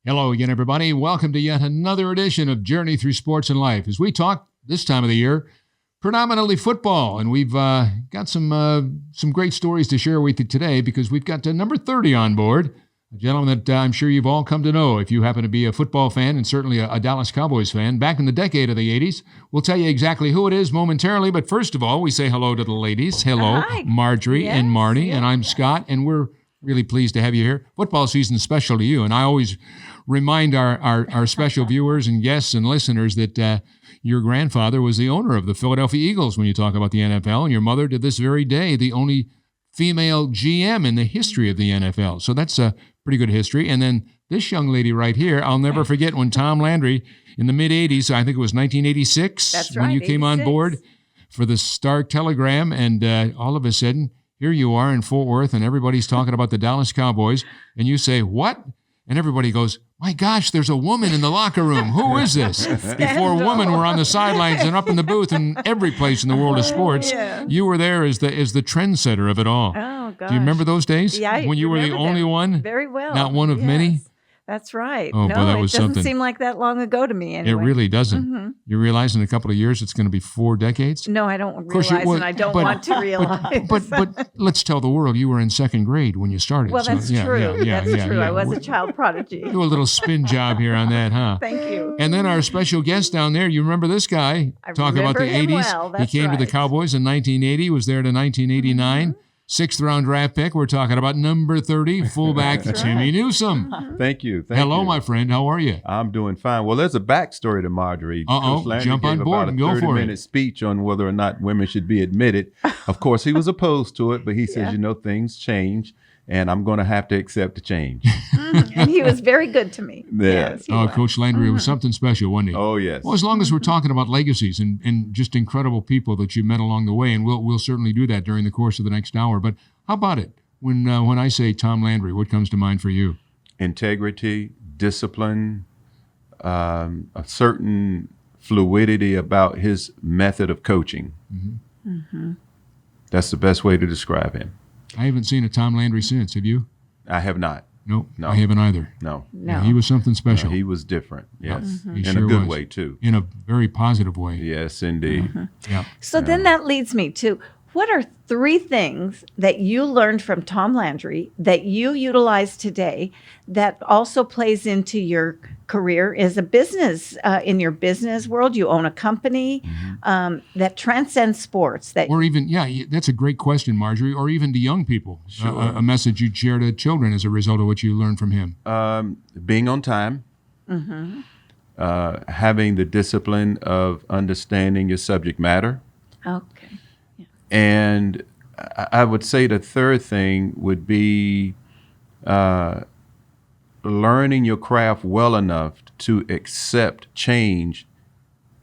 Hello again, everybody. Welcome to yet another edition of Journey Through Sports and Life. As we talk this time of the year, predominantly football, and we've got some great stories to share with you today because we've got number 30 on board, a gentleman that I'm sure you've all come to know if you happen to be a football fan and certainly a Dallas Cowboys fan. Back in the decade of the 80s, we'll tell you exactly who it is momentarily, but first of all, we say hello to the ladies. Hello, Hi. Marjorie and Marnie, and I'm Scott, and we're really pleased to have you here. Football season's special to you, and I always remind our special viewers and guests and listeners that your grandfather was the owner of the Philadelphia Eagles when you talk about the NFL, and your mother to this very day, the only female GM in the history of the NFL. So that's a pretty good history. And then this young lady right here, I'll never forget when Tom Landry in the mid-'80s, I think it was 1986, That's when right, you came on 86. board for the Star Telegram, and all of a sudden, here you are in Fort Worth, and everybody's talking about the Dallas Cowboys, and you say, what? And everybody goes, my gosh, there's a woman in the locker room. Who is this? Before women were on the sidelines and up in the booth and every place in the world of sports, you were there as the trendsetter of it all. Oh, gosh. Do you remember those days? Yeah, when you were the remember only them one? Very well. Not one of Yes. many? That's right. Oh, no, boy, that was it doesn't something. seem like that long ago to me anyway. It really doesn't. Mm-hmm. You realize in a couple of years it's going to be 4 decades? No, I don't course you realize, would, and I don't but- want to realize. But let's tell the world you were in second grade when you started. well, So, that's yeah, true. yeah, That's yeah, true. yeah. I was a child prodigy. Do a little spin job here on that, huh? Thank you. And then our special guest down there, you remember this guy? I Talk about the remember him 80s. well, He that's came to the right. Cowboys in 1980, was there to 1989. Sixth round draft pick. We're talking about number 30, fullback That's Timmy right. Newsome. Thank you. Hello, my friend. How are you? I'm doing fine. Well, there's a backstory to Marjorie. Uh-oh. Coach Landry Jump on gave board about and a go for it. 30-minute speech on whether or not women should be admitted. Of course, he was opposed to it, but he says, things change, and I'm going to have to accept the change. And he was very good to me. Yeah. Yes, he Oh, was. Coach Landry was something special, wasn't he? Oh, yes. Well, as long as we're talking about legacies and just incredible people that you met along the way, and we'll certainly do that during the course of the next hour. But how about it? When I say Tom Landry, what comes to mind for you? Integrity, discipline, a certain fluidity about his method of coaching. Mm-hmm. That's the best way to describe him. I haven't seen a Tom Landry since. Have you? I have not. Nope. No. I haven't either. No. No. Yeah, he was something No, special. he was different. Yes. He In sure a good was. way, too. In a very positive way. Yes, indeed. Yeah. So then that leads me to, what are 3 things that you learned from Tom Landry that you utilize today that also plays into your career as a business, in your business world? You own a company that transcends sports. That Or even, that's a great question, Marjorie, or even to young people. Sure. A message you'd share to children as a result of what you learned from him. Being on time, having the discipline of understanding your subject matter. Okay. And I would say the third thing would be learning your craft well enough to accept change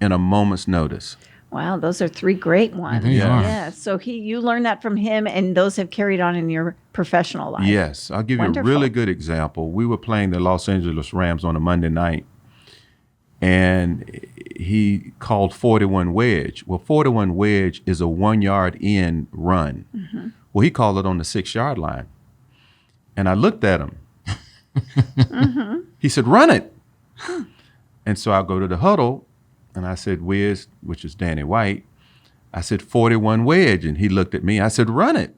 in a moment's notice. Wow, those are 3 great ones. they are. Yeah. So you learned that from him, and those have carried on in your professional life. Yes, I'll give Wonderful. you a really good example. We were playing the Los Angeles Rams on a Monday night, and he called 41 wedge. Well, 41 wedge is a 1-yard in run. Well, he called it on the 6-yard line. And I looked at him. He said, run it. And so I go to the huddle, and I said, Wiz, which is Danny White. I said, 41 wedge. And he looked at me. I said, run it.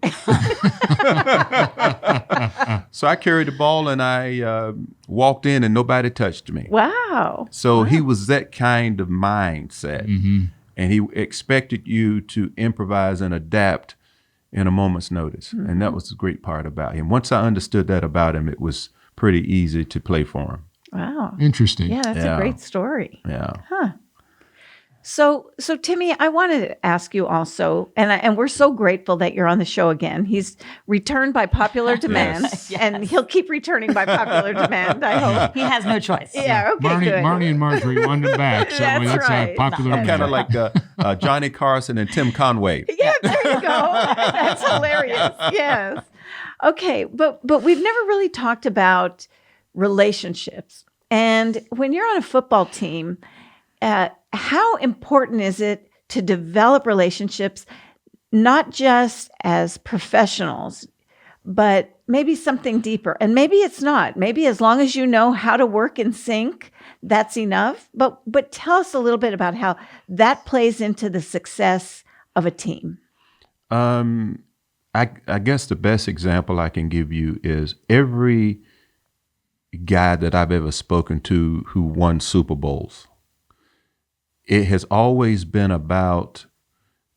So I carried the ball, and I walked in, and nobody touched me. Wow. So he was that kind of mindset. And he expected you to improvise and adapt in a moment's notice. And that was the great part about him. Once I understood that about him, it was pretty easy to play for him. Wow. Interesting. Yeah, that's a great story. Yeah. So Timmy, I wanted to ask you also, and we're so grateful that you're on the show again. He's returned by popular demand, Yes. and he'll keep returning by popular demand, I hope. He has no choice. Yeah, okay, good. Marnie and Marjorie wanted him back. So That's right. popular. I'm kind of like Johnny Carson and Tim Conway. Yeah, there you go. That's hilarious. Yes. Okay, but we've never really talked about relationships. And when you're on a football team, how important is it to develop relationships, not just as professionals, but maybe something deeper. And maybe it's not. Maybe as long as you know how to work in sync, that's enough. But tell us a little bit about how that plays into the success of a team. I guess the best example I can give you is every guy that I've ever spoken to who won Super Bowls, it has always been about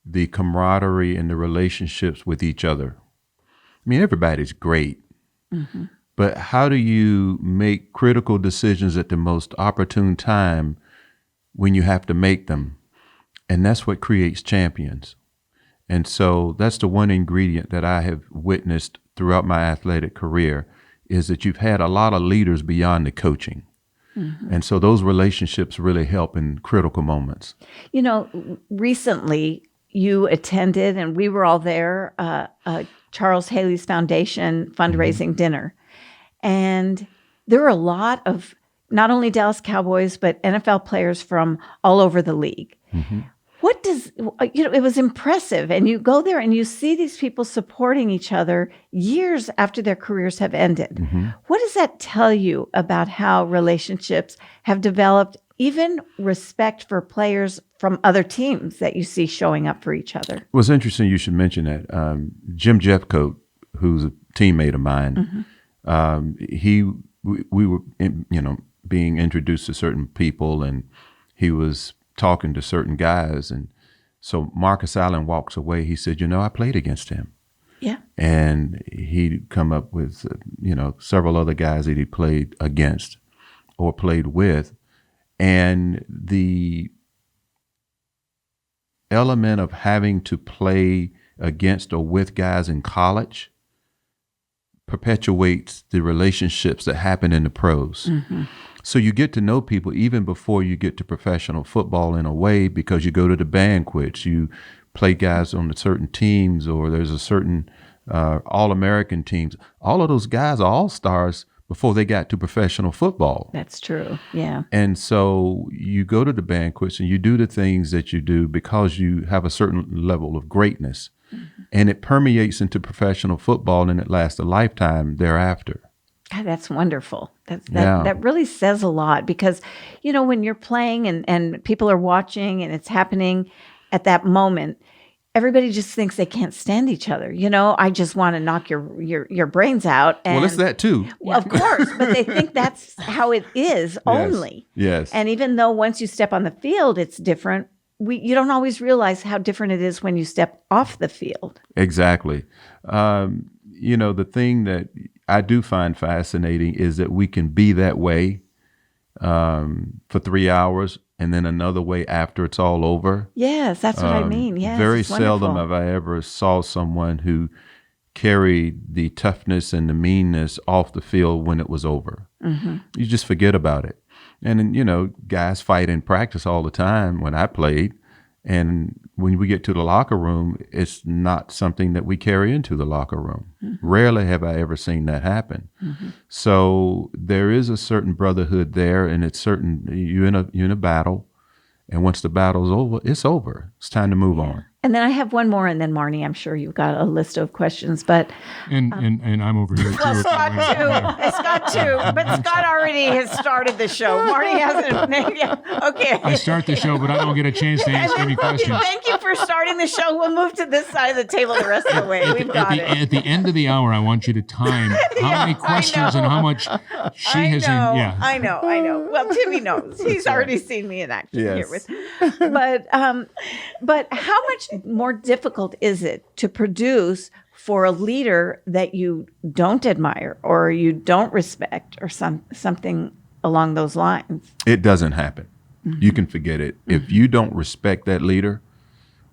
the camaraderie and the relationships with each other. I mean, everybody's great, but how do you make critical decisions at the most opportune time when you have to make them? And that's what creates champions. And so that's the one ingredient that I have witnessed throughout my athletic career, is that you've had a lot of leaders beyond the coaching. And so those relationships really help in critical moments. You know, recently you attended, and we were all there, Charles Haley's Foundation fundraising dinner. And there were a lot of not only Dallas Cowboys, but NFL players from all over the league. What does, it was impressive. And you go there and you see these people supporting each other years after their careers have ended. What does that tell you about how relationships have developed, even respect for players from other teams that you see showing up for each other? Well, it's interesting you should mention that. Jim Jeffcoat, who's a teammate of mine, we were, being introduced to certain people, and he was talking to certain guys. And so Marcus Allen walks away. He said, I played against him. Yeah. And he'd come up with, several other guys that he played against or played with. And the element of having to play against or with guys in college perpetuates the relationships that happen in the pros. So you get to know people even before you get to professional football in a way, because you go to the banquets, you play guys on the certain teams, or there's a certain All-American teams. All of those guys are all-stars before they got to professional football. That's true. Yeah. And so you go to the banquets and you do the things that you do because you have a certain level of greatness. And it permeates into professional football, and it lasts a lifetime thereafter. God, that's wonderful. That really says a lot, because, when you're playing and people are watching and it's happening at that moment, everybody just thinks they can't stand each other. I just want to knock your brains out. And, well, it's that too. Well, of course, but they think that's how it is only. Yes. And even though once you step on the field, it's different, you don't always realize how different it is when you step off the field. Exactly. The thing that I do find fascinating is that we can be that way for 3 hours and then another way after it's all over. Yes, that's what I mean. Yes, very seldom have I ever saw someone who carried the toughness and the meanness off the field when it was over. You just forget about it. And then, guys fight in practice all the time when I played. And when we get to the locker room, it's not something that we carry into the locker room. Rarely have I ever seen that happen. So there is a certain brotherhood there, and it's certain you're in a battle. And once the battle's over, it's over. It's time to move on. And then I have one more, and then Marnie, I'm sure you've got a list of questions, but and I'm over here. Well, Scott too. Scott too. But Scott already has started the show. Marnie hasn't. Yeah, okay. I start the show, but I don't get a chance to ask any questions. Thank you for starting the show. We'll move to this side of the table the rest of the way. We've got it. At the end of the hour, I want you to time how many questions and how much she has. I know. Well, Timmy knows. He's already seen me in action here with. But how much more difficult is it to produce for a leader that you don't admire or you don't respect or something along those lines? It doesn't happen. You can forget it. If you don't respect that leader,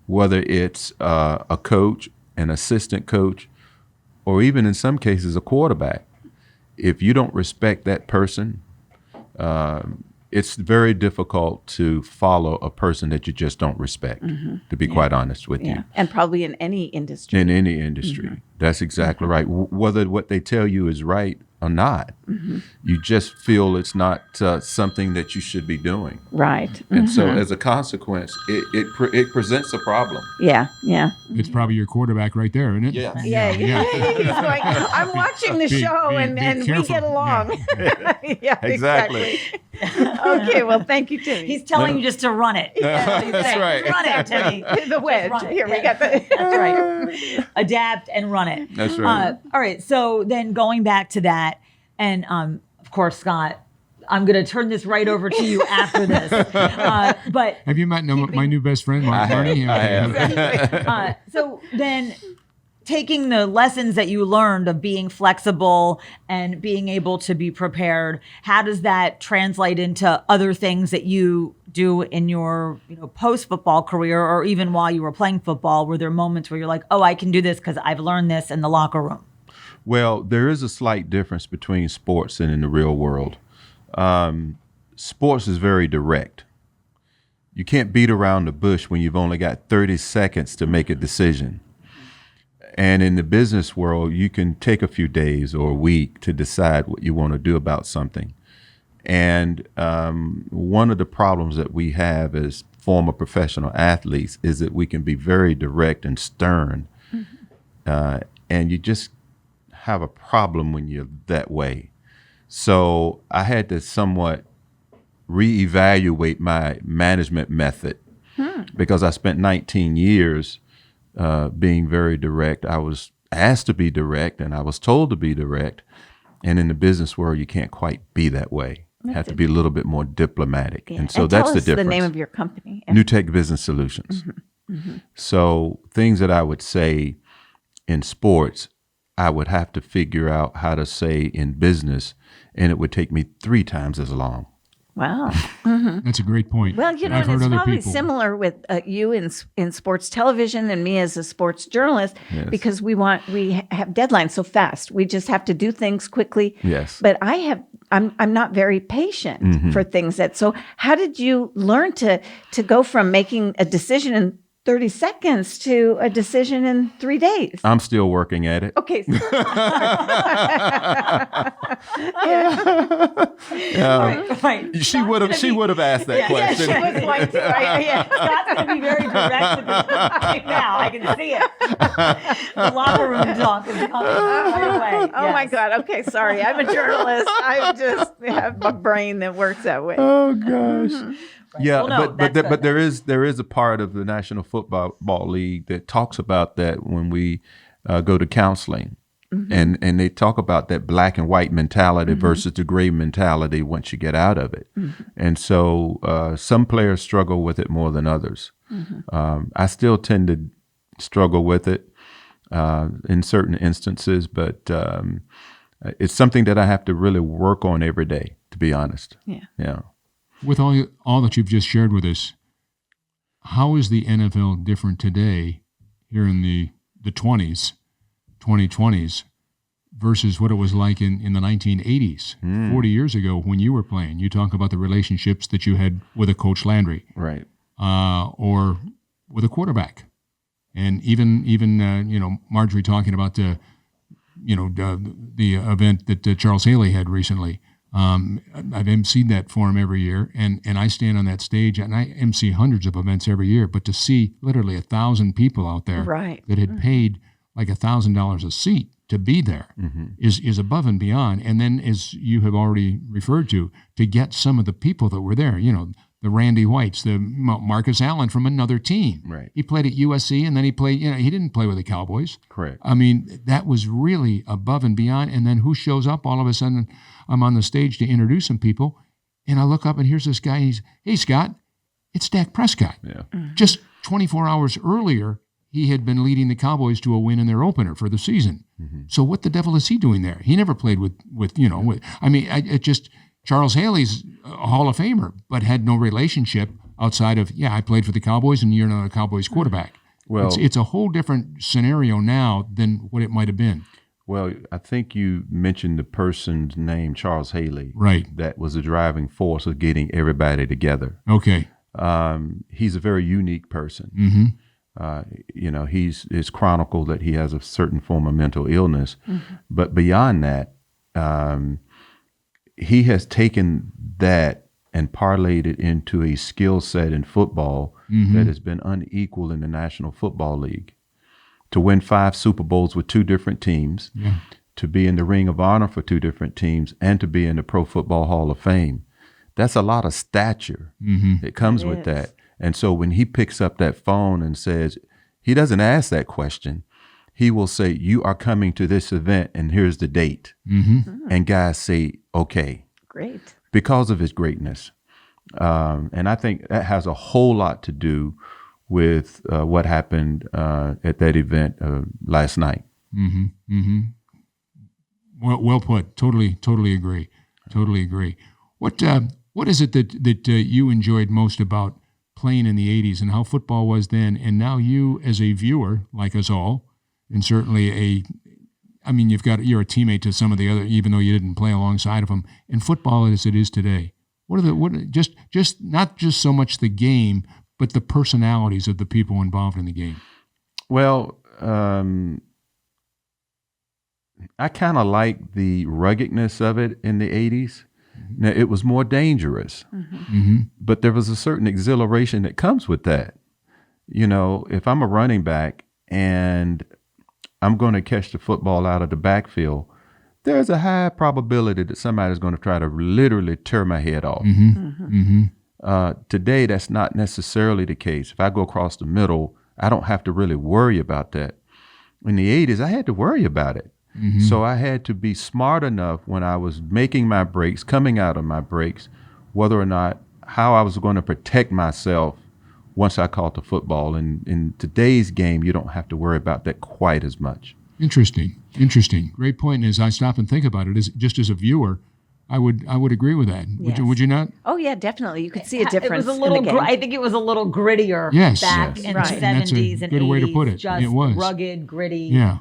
whether it's a coach, an assistant coach, or even in some cases a quarterback, if you don't respect that person, it's very difficult to follow a person that you just don't respect, to be quite honest with you. And probably in any industry. In any industry. That's exactly right. Whether what they tell you is right or not. You just feel it's not something that you should be doing. Right. And so as a consequence, it presents a problem. Yeah. Yeah. It's probably your quarterback right there, isn't it? Yeah. Yeah. He's going, I'm watching the show and we careful. get along. Yeah, Exactly. Okay. Well, thank you, Timmy. He's telling you just to run it. That's right. Run it, Timmy. the wedge. Run it. Here, we Yeah. got the. That's right. Adapt and run it. That's right. All right. So then going back to that, and of course, Scott, I'm going to turn this right over to you after this. But Have you met my new best friend, Marnie? I have. so then taking the lessons that you learned of being flexible and being able to be prepared, how does that translate into other things that you do in your post-football career, or even while you were playing football? Were there moments where you're like, oh, I can do this because I've learned this in the locker room? Well, there is a slight difference between sports and in the real world. Sports is very direct. You can't beat around the bush when you've only got 30 seconds to make a decision. And in the business world, you can take a few days or a week to decide what you want to do about something. And one of the problems that we have as former professional athletes is that we can be very direct and stern. And you just have a problem when you're that way. So I had to somewhat reevaluate my management method because I spent 19 years being very direct. I was asked to be direct and I was told to be direct. And in the business world, you can't quite be that way. You have to be a little bit more diplomatic. Yeah. And so and that's tell the us difference. the name of your company. New Tech Business Solutions. So things that I would say in sports, I would have to figure out how to say in business, and it would take me 3 times as long. Wow. That's a great point. Well, I've and heard it's other probably people. similar with you in sports television and me as a sports journalist, because we have deadlines so fast. We just have to do things quickly. Yes. But I'm not very patient for things so how did you learn to go from making a decision in 30 seconds to a decision in 3 days? I'm still working at it. Okay. Right. She would have asked that Yeah, question. she was going to. Yeah. Scott's going to be very direct right now. I can see it. The locker room talk is coming right away. Oh my Yes. God. Okay, sorry. I'm a journalist. I just have a brain that works that way. Oh gosh. Yeah, Well, no, but that's good. there is a part of the National Football League that talks about that when we go to counseling, and they talk about that black and white mentality versus the gray mentality once you get out of it, and so some players struggle with it more than others. I still tend to struggle with it in certain instances, but it's something that I have to really work on every day, to be honest. Yeah. With all that you've just shared with us, how is the NFL different today, here in the 2020s, versus what it was like in the 1980s, 40 years ago when you were playing? You talk about the relationships that you had with a Coach Landry, Right. or with a quarterback, and even Marjorie talking about the event that Charles Haley had recently. I've emceed that for him every year, and I stand on that stage, and I MC hundreds of events every year. But to see literally 1,000 people out there that had paid like $1,000 a seat to be there is above and beyond. And then, as you have already referred to get some of the people that were there, the Randy Whites, the Marcus Allen from another team. Right. He played at USC, and then he played. He didn't play with the Cowboys. Correct. I mean, that was really above and beyond. And then who shows up? All of a sudden, I'm on the stage to introduce some people, and I look up, and here's this guy. And he's, "Hey, Scott, it's Dak Prescott." Yeah. Just 24 hours earlier, he had been leading the Cowboys to a win in their opener for the season. So what the devil is he doing there? He never played with Charles Haley's a Hall of Famer, but had no relationship outside of, I played for the Cowboys and you're not a Cowboys quarterback. Well, it's a whole different scenario now than what it might have been. Well, I think you mentioned the person's name, Charles Haley. Right. That was the driving force of getting everybody together. Okay. He's a very unique person. Mm-hmm. It's chronicled that he has a certain form of mental illness. But beyond that, he has taken that and parlayed it into a skill set in football that has been unequal in the National Football League. To win 5 Super Bowls with 2 different teams, to be in the Ring of Honor for 2 different teams, and to be in the Pro Football Hall of Fame. That's a lot of stature that comes with that. And so when he picks up that phone and says, he doesn't ask that question. He will say, you are coming to this event and here's the date. And guys say, okay. Great. Because of his greatness. And I think that has a whole lot to do with what happened at that event last night. Well put. Totally agree. Totally agree. What is it that you enjoyed most about playing in the 80s and how football was then, and now you as a viewer, like us all, and certainly you're a teammate to some of the other, even though you didn't play alongside of them, and football as it is today. Just not just so much the game, but the personalities of the people involved in the game? Well, I kind of like the ruggedness of it in the 80s. Now, it was more dangerous, but there was a certain exhilaration that comes with that. You know, if I'm a running back and I'm going to catch the football out of the backfield, there's a high probability that somebody's going to try to literally tear my head off. Today, that's not necessarily the case. If I go across the middle, I don't have to really worry about that. In the 80s, I had to worry about it. So I had to be smart enough when I was making my breaks, coming out of my breaks, whether or not how I was going to protect myself once I caught the football. And in today's game, you don't have to worry about that quite as much. Interesting. Great point. And as I stop and think about it, just as a viewer, I would agree with that. Yes. Would you not? Oh yeah, definitely. You could see a difference. It was a little. in the game. I think it was a little grittier back in the Right. 70s and good 80s. way to put it. Just It was. rugged, gritty. Yeah.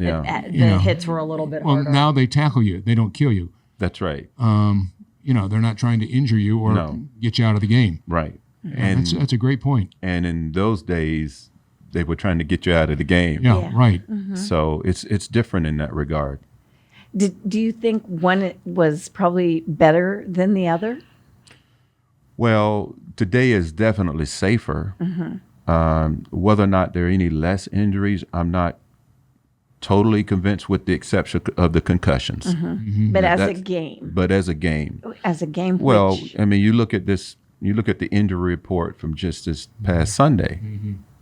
The hits were a little bit Well, harder. now they tackle you. They don't kill you. That's right. They're not trying to injure you or get you out of the game. Right. And that's a great point. And in those days, they were trying to get you out of the game. Yeah. Right. So it's different in that regard. Do you think one was probably better than the other? Well, today is definitely safer. Whether or not there are any less injuries, I'm not totally convinced, with the exception of the concussions. But as a game. But as a game. As a game. Well, which, I mean, you look at the injury report from just this past Sunday.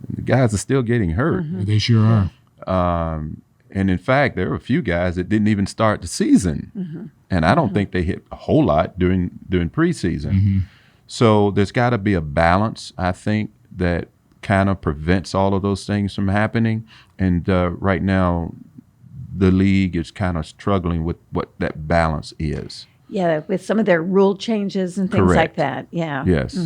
The guys are still getting hurt. They sure are. And in fact, there were a few guys that didn't even start the season. And I don't think they hit a whole lot during preseason. So there's got to be a balance, I think, that kind of prevents all of those things from happening. And right now, the league is kind of struggling with what that balance is. Yeah, with some of their rule changes and things like Correct. that. Yeah. Yes.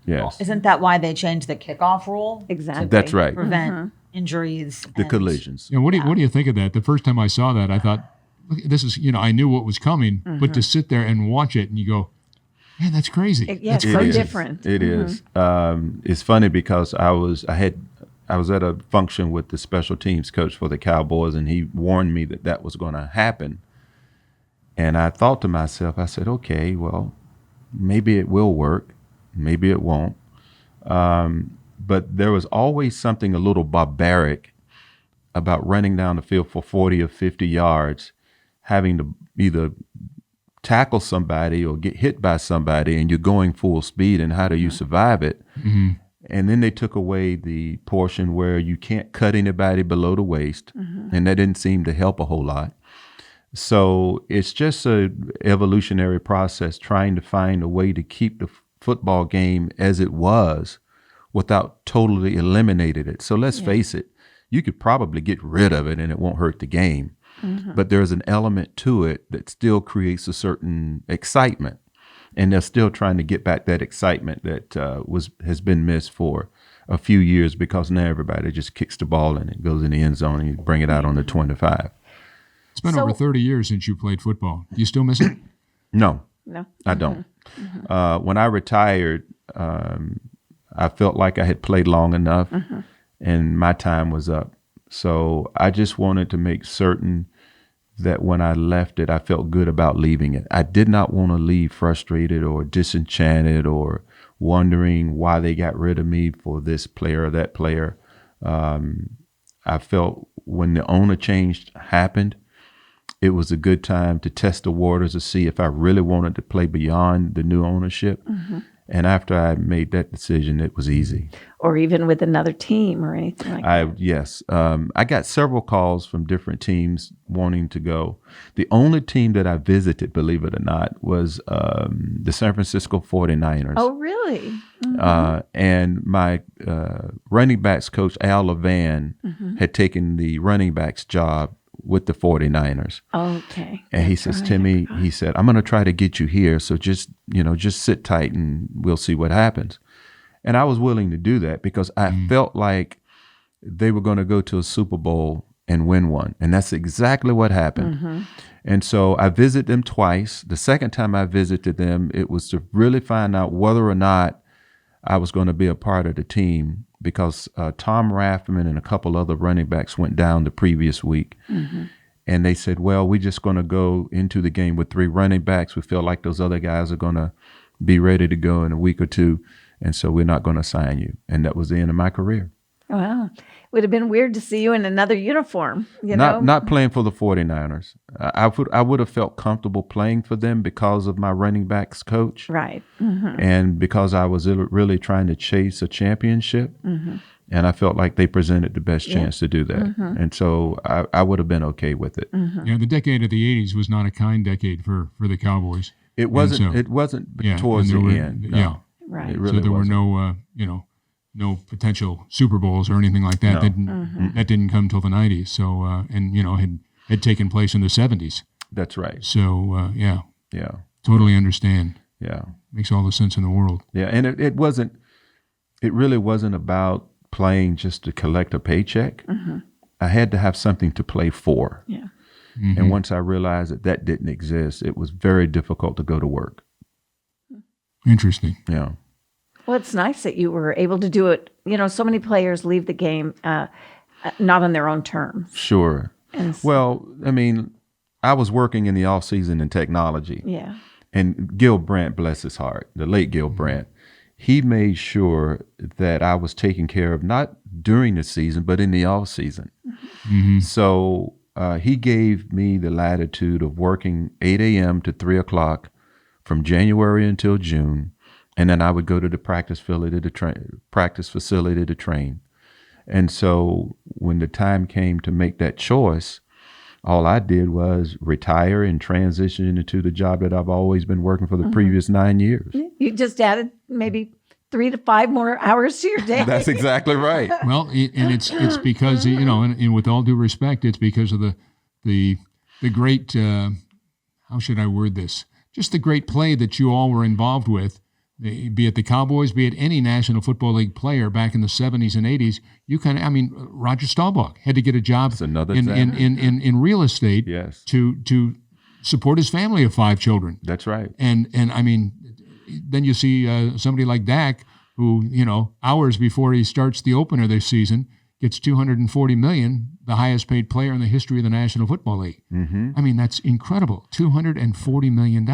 Yes. Isn't that why they changed the kickoff rule? Exactly. That's right. Prevent injuries. The and- collisions. What do you think of that? The first time I saw that, I thought, look, this is, I knew what was coming, but to sit there and watch it and you go, man, that's crazy. It's That's so crazy. different. It is. It's funny because I was at a function with the special teams coach for the Cowboys, and he warned me that was going to happen. And I thought to myself, I said, okay, well, maybe it will work, maybe it won't. But there was always something a little barbaric about running down the field for 40 or 50 yards, having to either tackle somebody or get hit by somebody, and you're going full speed, and how do you survive it? And then they took away the portion where you can't cut anybody below the waist, and that didn't seem to help a whole lot. So it's just an evolutionary process, trying to find a way to keep the football game as it was without totally eliminating it. So let's face it, you could probably get rid of it and it won't hurt the game. But there's an element to it that still creates a certain excitement. And they're still trying to get back that excitement that has been missed for a few years, because now everybody just kicks the ball and it goes in the end zone and you bring it out on the 25. It's been over 30 years since you played football. Do you still miss it? No, No. I don't. When I retired, I felt like I had played long enough and my time was up. So I just wanted to make certain that when I left it, I felt good about leaving it. I did not want to leave frustrated or disenchanted or wondering why they got rid of me for this player or that player. I felt when the owner change happened, it was a good time to test the waters to see if I really wanted to play beyond the new ownership. And after I made that decision, it was easy. Or even with another team or anything like that. Yes. I got several calls from different teams wanting to go. The only team that I visited, believe it or not, was the San Francisco 49ers. Oh, really? And my running backs coach, Al Levan, had taken the running backs job with the 49ers. Okay. And he says, Timmy, he said, I'm going to try to get you here. So just sit tight and we'll see what happens. And I was willing to do that because I felt like they were going to go to a Super Bowl and win one. And that's exactly what happened. And so I visited them twice. The second time I visited them, it was to really find out whether or not I was going to be a part of the team, because Tom Raffman and a couple other running backs went down the previous week. And they said, well, we're just going to go into the game with 3 running backs. We feel like those other guys are going to be ready to go in a week or two. And so we're not going to sign you. And that was the end of my career. Wow. It would have been weird to see you in another uniform, Not playing for the 49ers. I would have felt comfortable playing for them because of my running backs coach. Right. And because I was really trying to chase a championship. And I felt like they presented the best chance to do that. And so I would have been okay with it. Yeah, the decade of the 80s was not a kind decade for the Cowboys. It wasn't. It wasn't towards the end. No. Yeah. Right. It really So there wasn't. were no, no potential Super Bowls or anything like that. No. That didn't come till the 90s. So and had taken place in the 70s. That's right. So Yeah. totally understand. Yeah. Makes all the sense in the world. Yeah. And it wasn't. It really wasn't about playing just to collect a paycheck. I had to have something to play for. Yeah. And once I realized that didn't exist, it was very difficult to go to work. Interesting. Yeah. Well, it's nice that you were able to do it. So many players leave the game not on their own terms. Sure. And Well, I mean, I was working in the off season in technology. yeah. And Gil Brandt, bless his heart, the late Gil Brandt, he made sure that I was taken care of, not during the season, but in the off season. So he gave me the latitude of working 8 a.m. to 3 o'clock from January until June. And then I would go to the practice facility to train. And so when the time came to make that choice, all I did was retire and transition into the job that I've always been working for the previous 9 years. You just added maybe 3 to 5 more hours to your day. That's exactly right. Well, and it's because and with all due respect, it's because of the great how should I word this? Just the great play that you all were involved with. Be it the Cowboys, be it any National Football League player back in the 70s and 80s, Roger Staubach had to get a job in real estate Yes. to support his family of 5 children. That's right. And I mean, then you see somebody like Dak, who hours before he starts the opener this season gets $240 million, the highest paid player in the history of the National Football League. I mean, that's incredible. $240 million.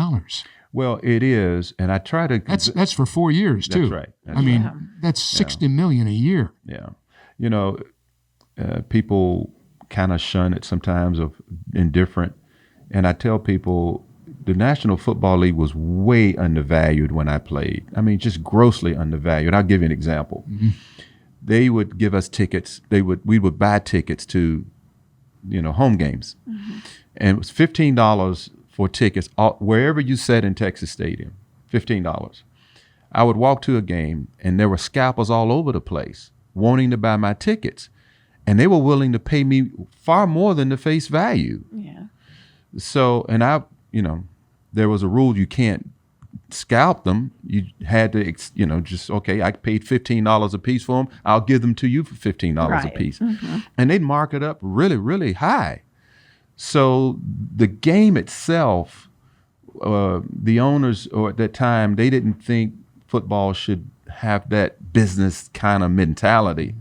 Well, it is, and I try to. That's for 4 years too. That's right. I mean, that's $60 million a year. Yeah, people kind of shun it sometimes of indifferent, and I tell people the National Football League was way undervalued when I played. I mean, just grossly undervalued. I'll give you an example. They would give us tickets. We would buy tickets to, home games, and it was $15 for tickets wherever you sat in Texas Stadium. $15. I would walk to a game, and there were scalpers all over the place wanting to buy my tickets, and they were willing to pay me far more than the face value. Yeah. So, and there was a rule: you can't scalp them. You had to, I paid $15 a piece for them. I'll give them to you for $15 a piece, and they'd mark it up really, really high. So the game itself, the owners at that time, they didn't think football should have that business kind of mentality.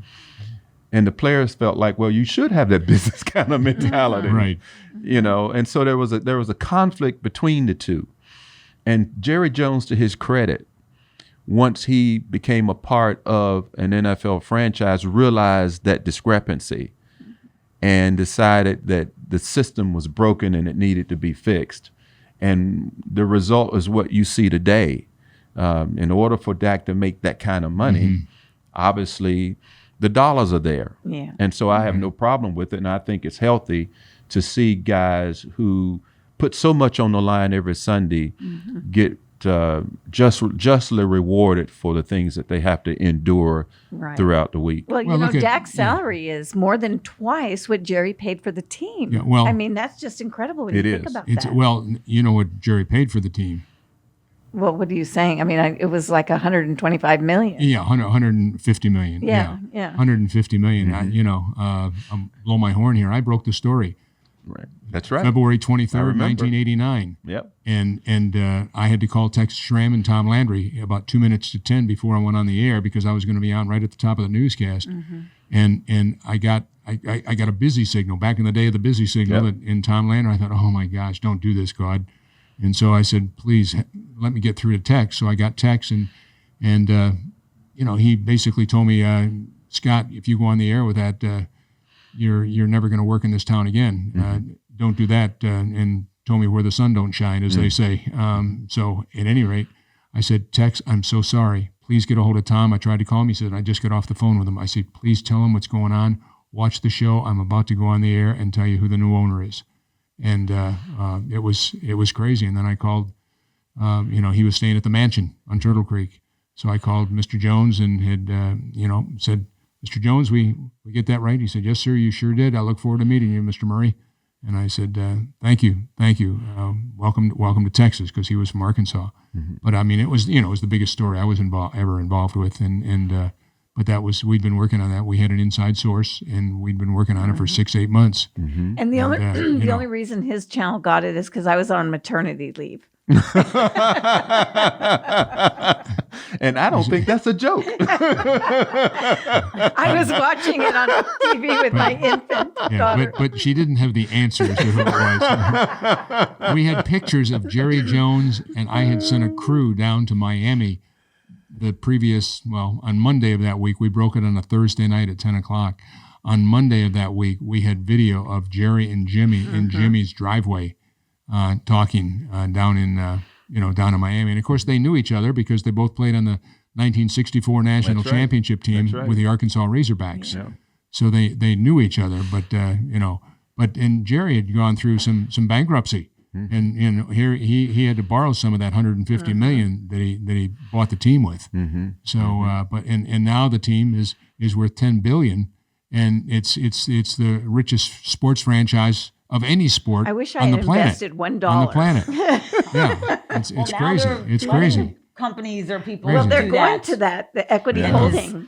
And the players felt like, well, you should have that business kind of mentality. Right. And so there was a conflict between the two. And Jerry Jones, to his credit, once he became a part of an NFL franchise, realized that discrepancy and decided that the system was broken and it needed to be fixed. And the result is what you see today. In order for Dak to make that kind of money, obviously the dollars are there. Yeah. And so I have no problem with it. And I think it's healthy to see guys who put so much on the line every Sunday get justly rewarded for the things that they have to endure throughout the week. Well, Dak's salary is more than twice what Jerry paid for the team. Yeah, well, I mean, that's just incredible when you think about that. Well, you know what Jerry paid for the team? Well, what are you saying? I mean, it was like 125 million. Yeah, 150 million. Yeah. 150 million. I'm blow my horn here. I broke the story. Right. That's right. February 23rd, 1989. Yep. And I had to call Tex Schramm and Tom Landry about 2 minutes to 10 before I went on the air because I was going to be on right at the top of the newscast. And I got a busy signal back in the day of the busy signal. And Tom Landry, I thought, oh my gosh, don't do this, God. And so I said, please let me get through to Tex. So I got Tex and he basically told me, Scott, if you go on the air with that, you're never going to work in this town again. Don't do that. And told me where the sun don't shine, as they say. So at any rate, I said, Tex, I'm so sorry. Please get a hold of Tom. I tried to call him. He said, I just got off the phone with him. I said, please tell him what's going on. Watch the show. I'm about to go on the air and tell you who the new owner is. And it was crazy. And then I called, he was staying at the mansion on Turtle Creek. So I called Mr. Jones and had, said, Mr. Jones, we get that right? He said, yes, sir, you sure did. I look forward to meeting you, Mr. Murray. And I said, thank you. Welcome to Texas, because he was from Arkansas. But I mean, it was the biggest story I was ever involved with. But we'd been working on that. We had an inside source, and we'd been working on it for 6-8 months. And the only reason his channel got it is because I was on maternity leave. And I don't think that's a joke. I was watching it on TV with my infant daughter. But she didn't have the answers to who it was. We had pictures of Jerry Jones, and I had sent a crew down to Miami on Monday of that week. We broke it on a Thursday night at 10 o'clock. On Monday of that week, we had video of Jerry and Jimmy in Jimmy's driveway talking down in Miami. And of course, they knew each other because they both played on the 1964 National Championship team with the Arkansas Razorbacks. Yeah. So they knew each other, but Jerry had gone through some bankruptcy. And here he had to borrow some of that 150 million that he bought the team with. So and now the team is worth 10 billion, and it's the richest sports franchise of any sport. I wish I on had the planet, invested $1 on the planet. Yeah, it's crazy. It's crazy. Companies or people. Crazy. Well, they're do going that. to that, the equity holding.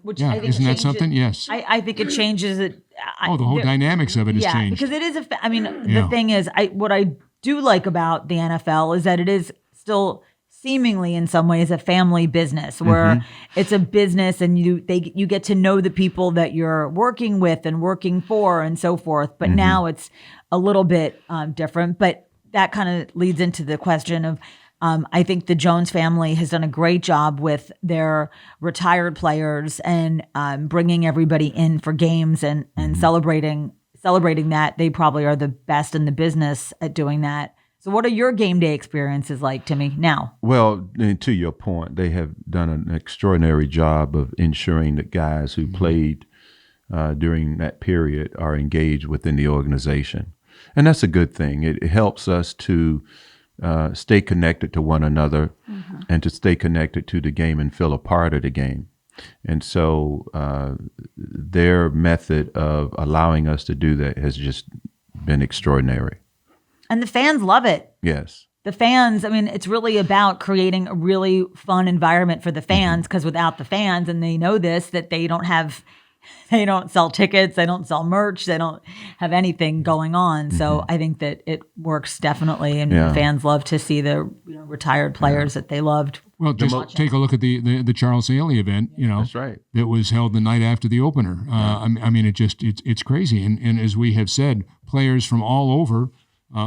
Which I think Isn't that changes- something? Yes. I think it changes it. The whole dynamics of it has changed. Because it is the thing is, what I do like about the NFL is that it is still seemingly in some ways a family business where it's a business and you get to know the people that you're working with and working for and so forth. But now it's a little bit different. But that kind of leads into the question of, I think the Jones family has done a great job with their retired players and bringing everybody in for games and celebrating that. They probably are the best in the business at doing that. So what are your game day experiences like, Timmy, now? Well, to your point, they have done an extraordinary job of ensuring that guys who played during that period are engaged within the organization. And that's a good thing. It helps us to stay connected to one another and to stay connected to the game and feel a part of the game. And so their method of allowing us to do that has just been extraordinary. And the fans love it. Yes. The fans, it's really about creating a really fun environment for the fans, because without the fans, and they know this, that they don't sell tickets, they don't sell merch, they don't have anything going on. So I think that it works definitely, and the fans love to see the retired players that they loved Well, just take a look at the Charles Haley event. That's right. That was held the night after the opener. I mean, it's crazy. And as we have said, players from all over.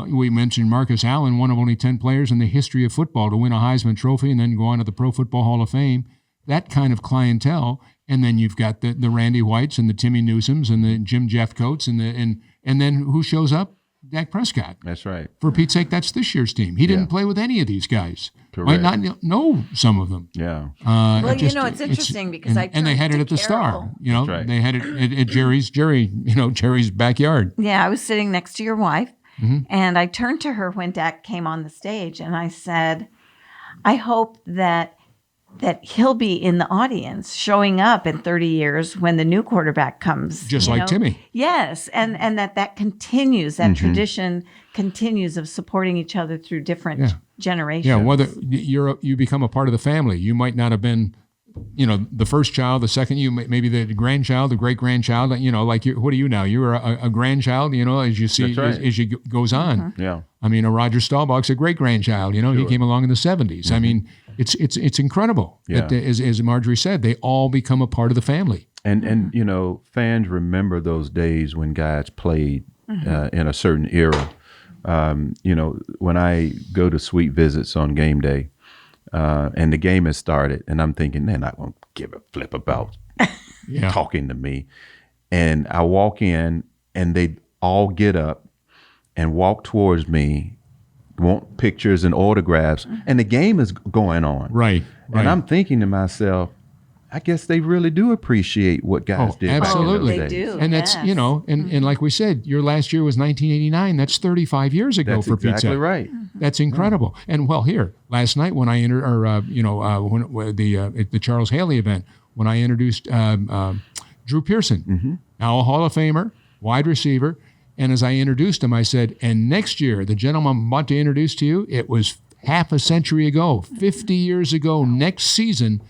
We mentioned Marcus Allen, one of only 10 players in the history of football to win a Heisman Trophy and then go on to the Pro Football Hall of Fame. That kind of clientele. And then you've got the Randy Whites and the Timmy Newsomes and the Jim Jeffcoats and then who shows up? Dak Prescott. That's right. For Pete's sake, that's this year's team. He didn't play with any of these guys. Correct. Might not know some of them. Yeah. Well, it's interesting because and they had it at the Star. That's right. They had it at Jerry's backyard. Yeah, I was sitting next to your wife, Mm-hmm. and I turned to her when Dak came on the stage, and I said, I hope that he'll be in the audience showing up in 30 years when the new quarterback comes. Just like Timmy. Yes, and that continues, that tradition continues of supporting each other through different generations. Yeah, whether you become a part of the family. You might not have been, the first child, the second, you maybe the grandchild, the great-grandchild, what are you now? You're a grandchild, as you see, That's right. as you goes on. Yeah. I mean, a Roger Staubach's a great-grandchild, he came along in the 70s. I mean, it's incredible that, as Marjorie said, they all become a part of the family. And fans remember those days when guys played in a certain era. When I go to suite visits on game day, and the game has started, and I'm thinking, they're not going to give a flip about talking to me. And I walk in, and they all get up and walk towards me, want pictures and autographs, and the game is going on. Right. And I'm thinking to myself, I guess they really do appreciate what guys did. Absolutely. Back in those days. They do. And that's, Yes. and like we said, your last year was 1989. That's 35 years ago That's for Pete's exactly sake. right. That's incredible. And here last night when I entered, when the Charles Haley event, when I introduced Drew Pearson, now a Hall of Famer, wide receiver, and as I introduced him, I said, and next year, the gentleman I'm about to introduce to you, it was half a century ago, 50 years ago, next season,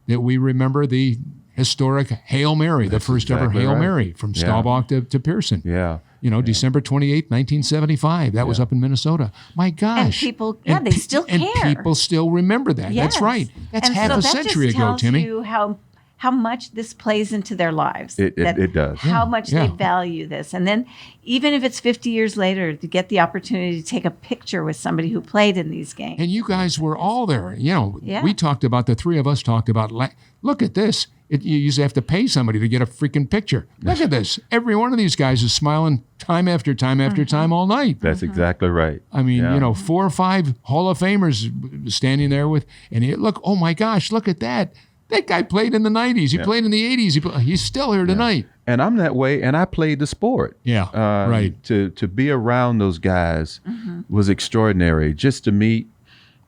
that we remember the historic Hail Mary, the first ever exactly Hail right. Mary from Staubach to Pearson. Yeah. December 28th, 1975. That was up in Minnesota. My gosh. And people, they still care. And people still remember that. Yes. That's right. That's And half so a that century just ago, tells Timmy. You how much this plays into their lives. It does. How much Yeah. they value this. And then even if it's 50 years later, to get the opportunity to take a picture with somebody who played in these games. And you guys were all there. Yeah. We talked about, the three of us talked about, look at this. You used to have to pay somebody to get a freaking picture. Look at this. Every one of these guys is smiling time after time after time all night. That's exactly right. I mean, Yeah. 4 or 5 Hall of Famers standing there look, oh my gosh, look at that. That guy played in the 90s. He played in the 80s. He's still here tonight. And I'm that way, and I played the sport. Yeah, right. To be around those guys was extraordinary. Just to meet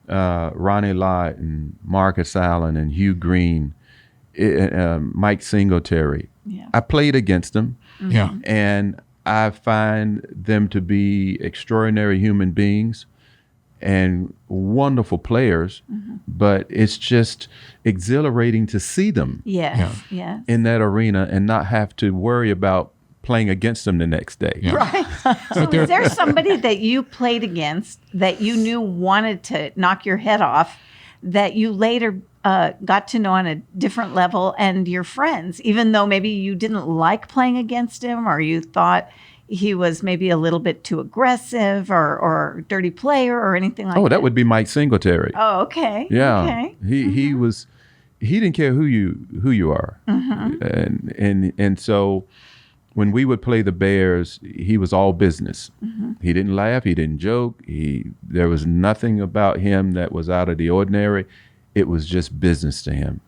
Ronnie Lott and Marcus Allen and Hugh Green, Mike Singletary. Yeah. I played against them, Yeah. and I find them to be extraordinary human beings and wonderful players, but it's just exhilarating to see them Yes. Yes. in that arena and not have to worry about playing against them the next day. Yeah. Right. So is there somebody that you played against that you knew wanted to knock your head off that you later got to know on a different level and your friends, even though maybe you didn't like playing against him or you thought he was maybe a little bit too aggressive or dirty player or anything like that? Oh, that would be Mike Singletary. Oh, okay. Yeah. Okay. He didn't care who you are. And so when we would play the Bears, he was all business. He didn't laugh, he didn't joke. There was nothing about him that was out of the ordinary. It was just business to him.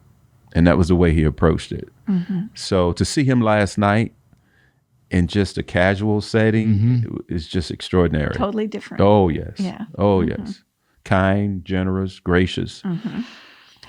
And that was the way he approached it. So to see him last night in just a casual setting is just extraordinary. Totally different. Oh, yes. Yeah. Oh, yes. Kind, generous, gracious.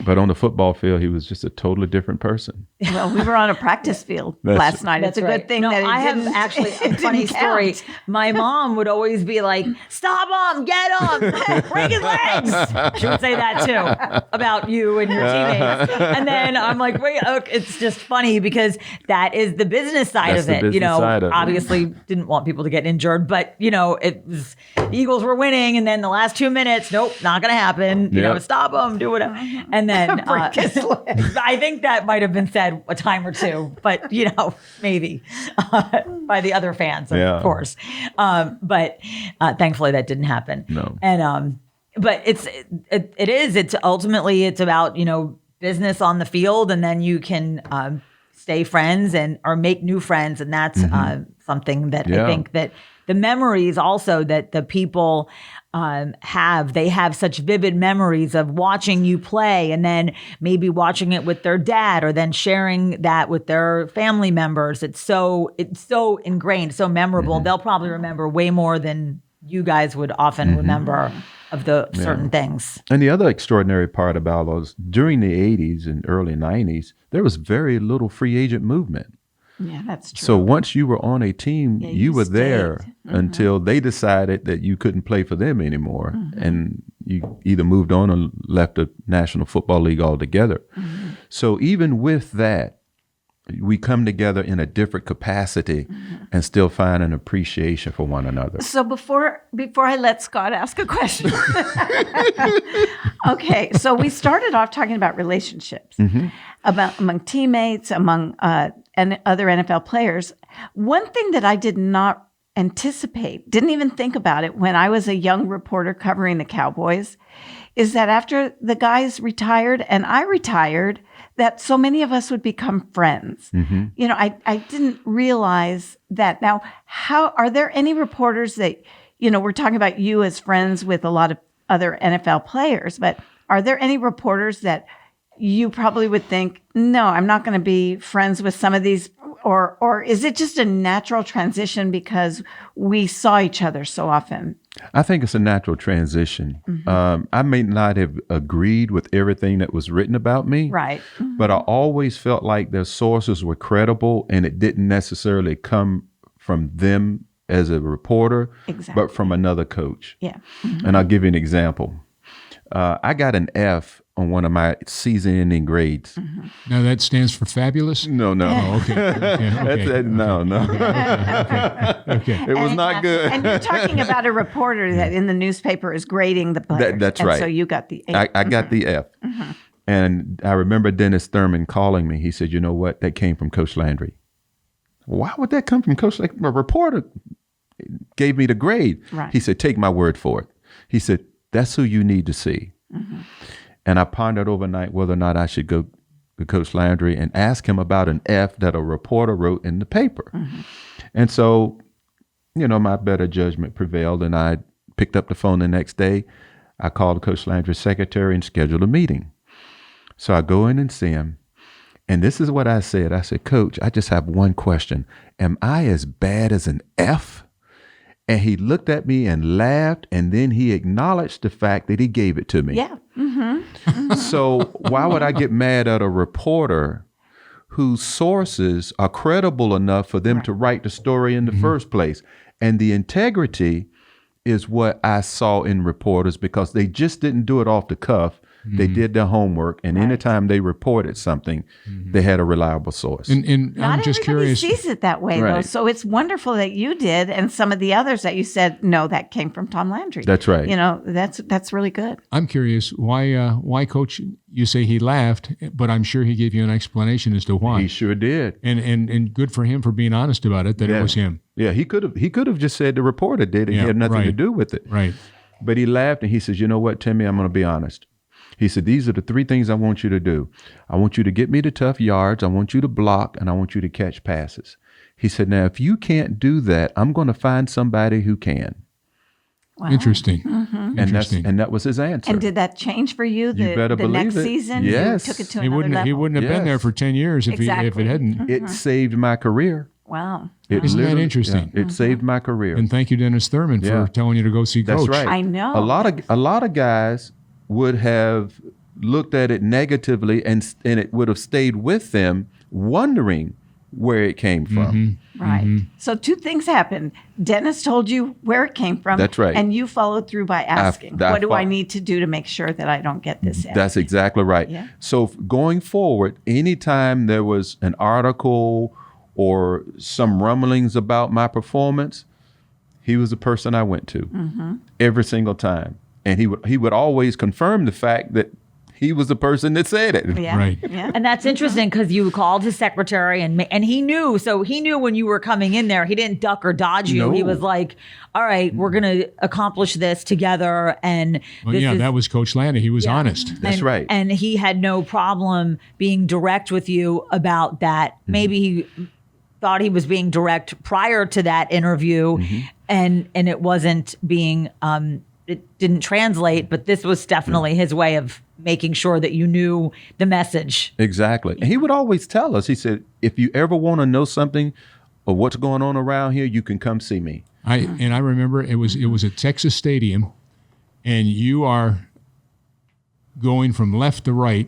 But on the football field, he was just a totally different person. Well, we were on a practice field last night. It's a good thing that it I didn't, have actually a it funny didn't story. count. My mom would always be like, "Stop him, get him, break his legs." She would say that too about you and your teammates. And then I'm like, wait, okay, it's just funny because that is the business side That's of the it. business side of it. Obviously didn't want people to get injured, but it was the Eagles were winning, and then the last 2 minutes, nope, not gonna happen. Stop them, do whatever. And then I think that might have been said a time or two, but maybe by the other fans, of course. But thankfully that didn't happen. No. And but it's ultimately it's about business on the field, and then you can stay friends or make new friends, and that's something that I think that the memories also that the people they have such vivid memories of watching you play, and then maybe watching it with their dad, or then sharing that with their family members. It's so ingrained, so memorable. They'll probably remember way more than you guys would often remember of the certain things. And the other extraordinary part about those, during the 80s and early 90s, there was very little free agent movement. Yeah, that's true. So once you were on a team, you were there stayed. until they decided that you couldn't play for them anymore. And you either moved on or left the National Football League altogether. So even with that, we come together in a different capacity and still find an appreciation for one another. So before I let Scott ask a question. Okay, so we started off talking about relationships, among teammates, among and other NFL players. One thing that I did not anticipate, didn't even think about it when I was a young reporter covering the Cowboys, is that after the guys retired and I retired, that so many of us would become friends. I didn't realize that. Now, are there any reporters that, we're talking about you as friends with a lot of other NFL players, but are there any reporters that you probably would think, no, I'm not going to be friends with some of these, or is it just a natural transition because we saw each other so often? I think it's a natural transition. I may not have agreed with everything that was written about me, Right. but I always felt like their sources were credible, and it didn't necessarily come from them as a reporter, but from another coach. Yeah. And I'll give you an example. I got an F on one of my season-ending grades. Now that stands for fabulous? No. Oh, okay. No. Okay. It was not good. And you're talking about a reporter that in the newspaper is grading the players. That's and right. So you got the A. I got the F. And I remember Dennis Thurman calling me. He said, you know what? That came from Coach Landry. Why would that come from Coach Landry? A reporter gave me the grade. Right. He said, take my word for it. He said, that's who you need to see. And I pondered overnight whether or not I should go to Coach Landry and ask him about an F that a reporter wrote in the paper. And so, my better judgment prevailed, and I picked up the phone the next day. I called Coach Landry's secretary and scheduled a meeting. So I go in and see him. And this is what I said. I said, Coach, I just have one question. Am I as bad as an F? And he looked at me and laughed, and then he acknowledged the fact that he gave it to me. Yeah. So why would I get mad at a reporter whose sources are credible enough for them to write the story in the first place? And the integrity is what I saw in reporters, because they just didn't do it off the cuff. They did their homework, and anytime they reported something, they had a reliable source. And Not I'm just everybody curious. sees it that way, though. Right. So it's wonderful that you did, and some of the others that you said, no, that came from Tom Landry. That's right. That's really good. I'm curious why Coach, you say he laughed, but I'm sure he gave you an explanation as to why. He sure did. And good for him for being honest about it, that it was him. Yeah, he could have just said the reporter did. It had nothing to do with it. Right. But he laughed, and he says, you know what, Timmy, I'm going to be honest. He said, these are the three things I want you to do. I want you to get me the tough yards. I want you to block, and I want you to catch passes. He said, now, if you can't do that, I'm going to find somebody who can. Wow. Interesting. And that was his answer. And did that change for you You better the next believe it. season? Yes. You took it to He another level? wouldn't have been there Yes. for 10 years if Exactly. it hadn't. It saved my career. Wow. Isn't that literally- interesting? It saved my career. And thank you, Dennis Thurman, for Yeah. telling you to go see That's Coach. right. I know. A lot of guys would have looked at it negatively, and it would have stayed with them, wondering where it came from. Right. So two things happened. Dennis told you where it came from. That's right. And you followed through by asking, what do I fo- need to do to make sure that I don't get this in? That's exactly right. Yeah. So going forward, anytime there was an article or some rumblings about my performance, he was the person I went to every single time. And he would always confirm the fact that he was the person that said it. Yeah. Right. Yeah. And that's interesting because you called his secretary and he knew. So he knew when you were coming in there. He didn't duck or dodge you. No. He was like, "All right, we're going to accomplish this together." And Well, this yeah, is, that was Coach Landa. He was honest. That's and, right. And he had no problem being direct with you about that. Maybe he thought he was being direct prior to that interview, and it wasn't being. It didn't translate, but this was definitely his way of making sure that you knew the message. Exactly. And he would always tell us, he said, if you ever want to know something or what's going on around here, you can come see me. I remember it was at Texas Stadium, and you are going from left to right,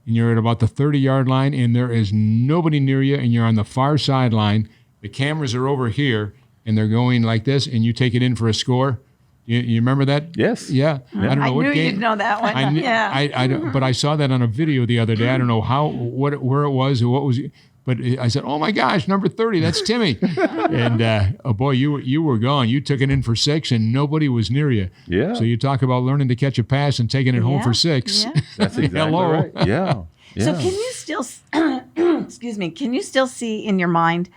and you're at about the 30-yard line, and there is nobody near you, and you're on the far sideline. The cameras are over here, and they're going like this, and you take it in for a score. You remember that? Yes. Yeah. I don't know I what knew game. you'd know that one. I knew, yeah. I don't- but I saw that on a video the other day. I don't know where it was or what was it. But I said, "Oh my gosh, number 30, that's Timmy!" And oh boy, you were gone. You took it in for 6, and nobody was near you. Yeah. So you talk about learning to catch a pass and taking it home for 6. Yeah. That's exactly Hello. right. Yeah. Yeah. So can you still, excuse me, can you still see in your mind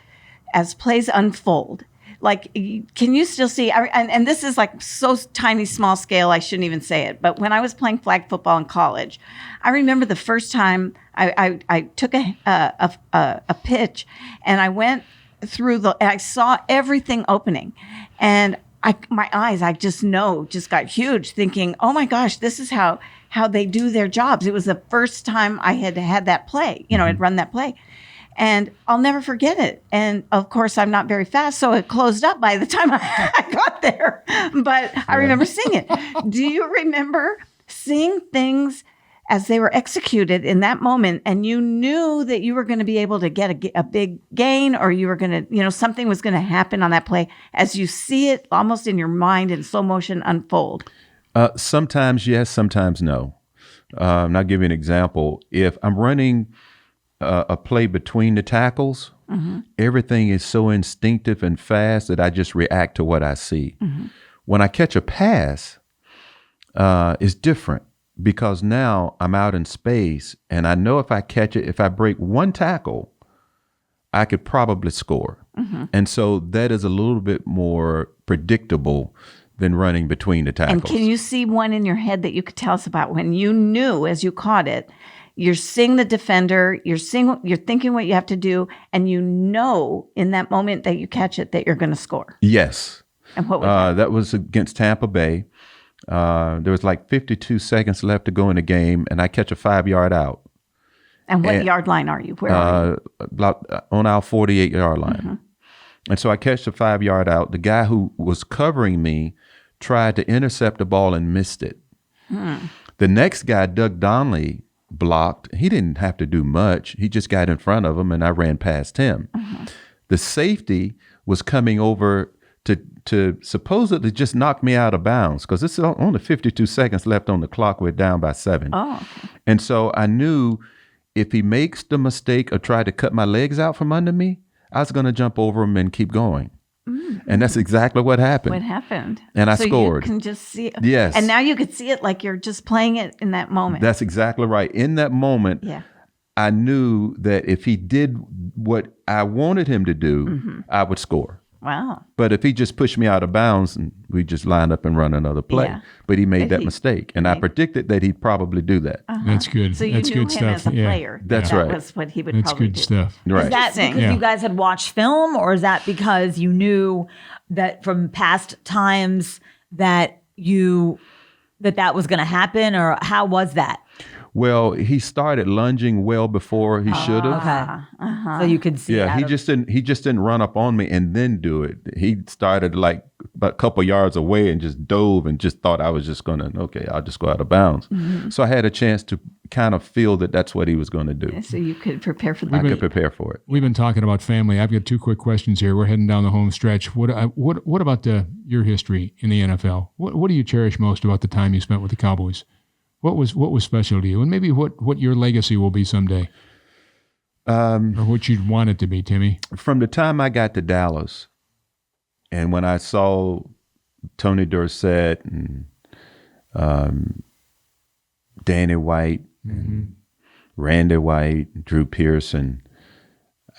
as plays unfold? Like, can you still see, and this is like so tiny, small scale, I shouldn't even say it, but when I was playing flag football in college, I remember the first time I took a pitch, and I went through and I saw everything opening, and my eyes, I just got huge, thinking, oh my gosh, this is how they do their jobs. It was the first time I had that play, I'd run that play. And I'll never forget it. And of course, I'm not very fast, so it closed up by the time I got there. But I remember seeing it. Do you remember seeing things as they were executed in that moment, and you knew that you were going to be able to get a big gain, or you were going to, something was going to happen on that play as you see it almost in your mind in slow motion unfold? Sometimes yes, sometimes no. And I'll give you an example. If I'm running a play between the tackles, everything is so instinctive and fast that I just react to what I see. When I catch a pass, it's different because now I'm out in space, and I know if I catch it, if I break one tackle, I could probably score. And so that is a little bit more predictable than running between the tackles. And can you see one in your head that you could tell us about when you knew as you caught it? You're seeing the defender, you're thinking what you have to do, and you know in that moment that you catch it that you're going to score. Yes. And what was that was against Tampa Bay. There was like 52 seconds left to go in the game, and I catch a 5-yard out. And what yard line are you? Where are you? About on our 48-yard line. And so I catch the 5-yard out. The guy who was covering me tried to intercept the ball and missed it. The next guy, Doug Donnelly, blocked. He didn't have to do much. He just got in front of him, and I ran past him. The safety was coming over to supposedly just knock me out of bounds because it's only 52 seconds left on the clock. We're down by 7. Oh, okay. And so I knew if he makes the mistake of trying to cut my legs out from under me, I was going to jump over him and keep going. And that's exactly what happened. What happened? And I so scored. You can just see it. Yes. And now you could see it like you're just playing it in that moment. That's exactly right. In that moment, Yeah. I knew that if he did what I wanted him to do, I would score. Wow. But if he just pushed me out of bounds, and we just lined up and run another play. Yeah. But he made But that he- mistake, and I predicted that he'd probably do that. That's good. So you That's knew good him stuff. as a Yeah. player. That's that right. was what he would That's probably good do. stuff. Right. Is that Interesting. because Yeah. you guys had watched film, or is that because you knew that from past times that that was going to happen, or how was that? Well, he started lunging well before he should have. Okay. So you could see. Yeah, he just didn't run up on me and then do it. He started like about a couple yards away and just dove and just thought I was just gonna, okay, I'll just go out of bounds. So I had a chance to kind of feel that that's what he was going to do. So you could prepare for I that. could prepare for it. We've been talking about family. I've got 2 quick questions here. We're heading down the home stretch. What about your history in the NFL? What do you cherish most about the time you spent with the Cowboys? What was special to you, and maybe what your legacy will be someday, or what you'd want it to be, Timmy? From the time I got to Dallas, and when I saw Tony Dorsett and Danny White, and Randy White, Drew Pearson,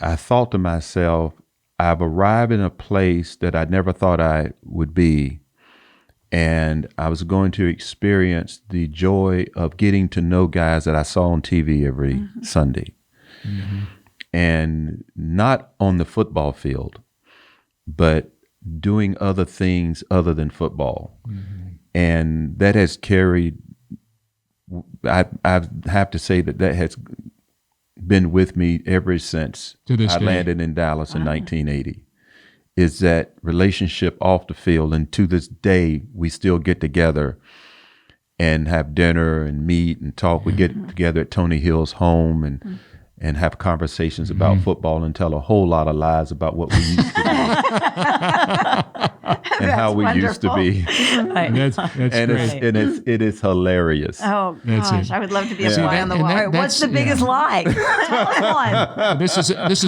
I thought to myself, I've arrived in a place that I never thought I would be. And I was going to experience the joy of getting to know guys that I saw on TV every Sunday. And not on the football field, but doing other things other than football. And that has carried, I have to say that has been with me ever since I landed in Dallas in 1980. Is that relationship off the field, and to this day we still get together and have dinner and meet and talk. We get together at Tony Hill's home and have conversations about football and tell a whole lot of lies about what we used to be and how we used to be. And that's great. It is hilarious. Oh gosh, I would love to be a fly on the wall. What's the biggest lie? Tell us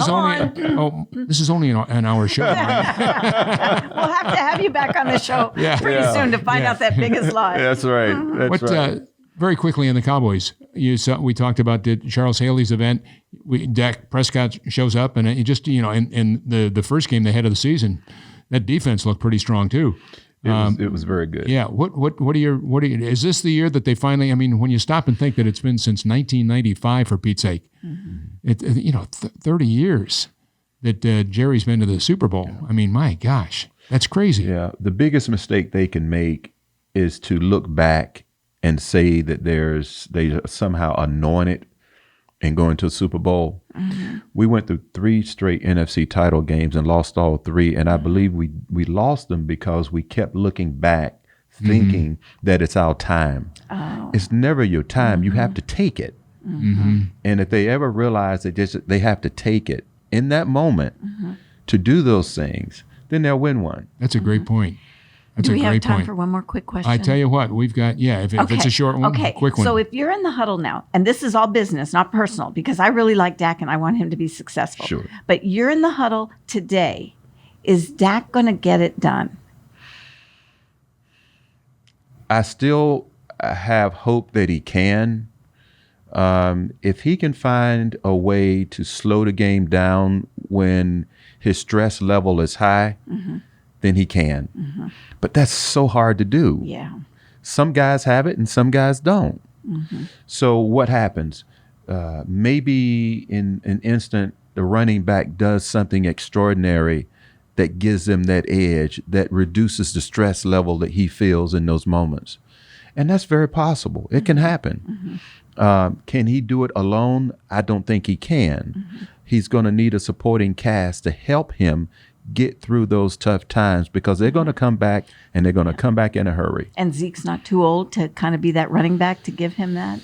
one. This is only an hour show. We'll have to have you back on the show pretty soon to find out that biggest lie. That's right. That's right. Very quickly in the Cowboys, we talked about Charles Haley's event. Dak Prescott shows up, and it just in the first game they had of the season, that defense looked pretty strong too. It was very good. Yeah. What are your is this the year that they finally? I mean, when you stop and think that it's been since 1995 for Pete's sake, 30 years that Jerry's been to the Super Bowl. I mean, my gosh, that's crazy. Yeah. The biggest mistake they can make is to look back and say that they are somehow anointed and going to a Super Bowl. We went through 3 straight NFC title games and lost all 3. And I believe we lost them because we kept looking back, thinking that it's our time. Oh. It's never your time. You have to take it. And if they ever realize that they have to take it in that moment to do those things, then they'll win one. That's a great point. That's Do a we great have time point. for one more quick question? I tell you what, we've got, if it's a short one, quick one. So if you're in the huddle now, and this is all business, not personal, because I really like Dak and I want him to be successful. Sure. But you're in the huddle today. Is Dak going to get it done? I still have hope that he can. If he can find a way to slow the game down when his stress level is high, then he can. But that's so hard to do. Yeah. Some guys have it and some guys don't. So what happens? Maybe in an instant, the running back does something extraordinary that gives them that edge, that reduces the stress level that he feels in those moments. And that's very possible. It can happen. Can he do it alone? I don't think he can. He's going to need a supporting cast to help him get through those tough times, because they're going to come back, and they're going to come back in a hurry. And Zeke's not too old to kind of be that running back to give him that?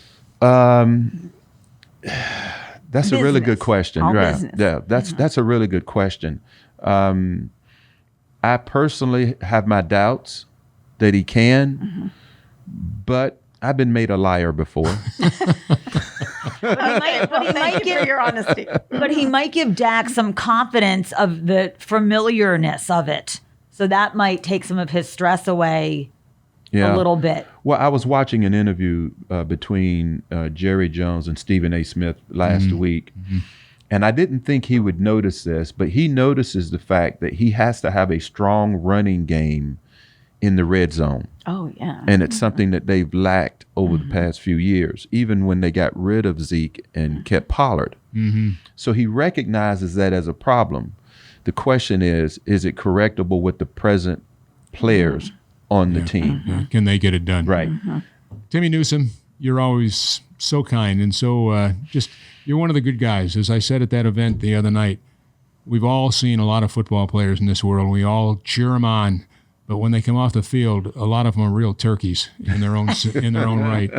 That's a really good question. All Right. business. Yeah, that's a really good question. I personally have my doubts that he can, but I've been made a liar before. Thank you for your honesty. But he might give Dak some confidence of the familiarness of it. So that might take some of his stress away a little bit. Well, I was watching an interview between Jerry Jones and Stephen A. Smith last week, and I didn't think he would notice this, but he notices the fact that he has to have a strong running game in the red zone. Oh, yeah. And it's something that they've lacked over the past few years, even when they got rid of Zeke and kept Pollard. So he recognizes that as a problem. The question is it correctable with the present players on the team? Yeah. Can they get it done? Right. Timmy Newsome, you're always so kind and so just, you're one of the good guys. As I said at that event the other night, we've all seen a lot of football players in this world. We all cheer them on. But when they come off the field, a lot of them are real turkeys in their own right.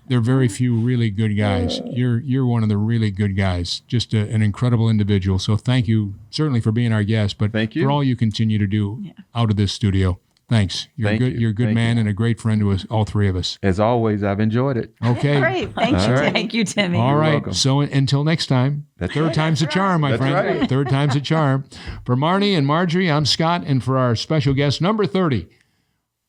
There are very few really good guys. You're one of the really good guys. Just an incredible individual. So thank you certainly for being our guest, but Thank you. for all you continue to do out of this studio. Thanks. You're Thank good. you. You're a good Thank man you. and a great friend to us, all three of us. As always, I've enjoyed it. Okay. Great. Thank you, All right. Timmy. Thank you, Timmy. All right. welcome. So until next time, That's third right. time's a charm, my That's friend. right. Third time's a charm. For Marnie and Marjorie, I'm Scott, and for our special guest, number 30,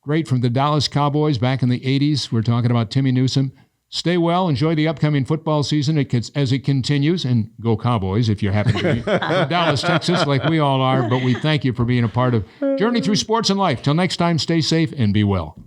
great from the Dallas Cowboys back in the 80s. We're talking about Timmy Newsome. Stay well. Enjoy the upcoming football season as it continues. And go Cowboys if you happen to be from Dallas, Texas, like we all are. But we thank you for being a part of Journey Through Sports and Life. Till next time, stay safe and be well.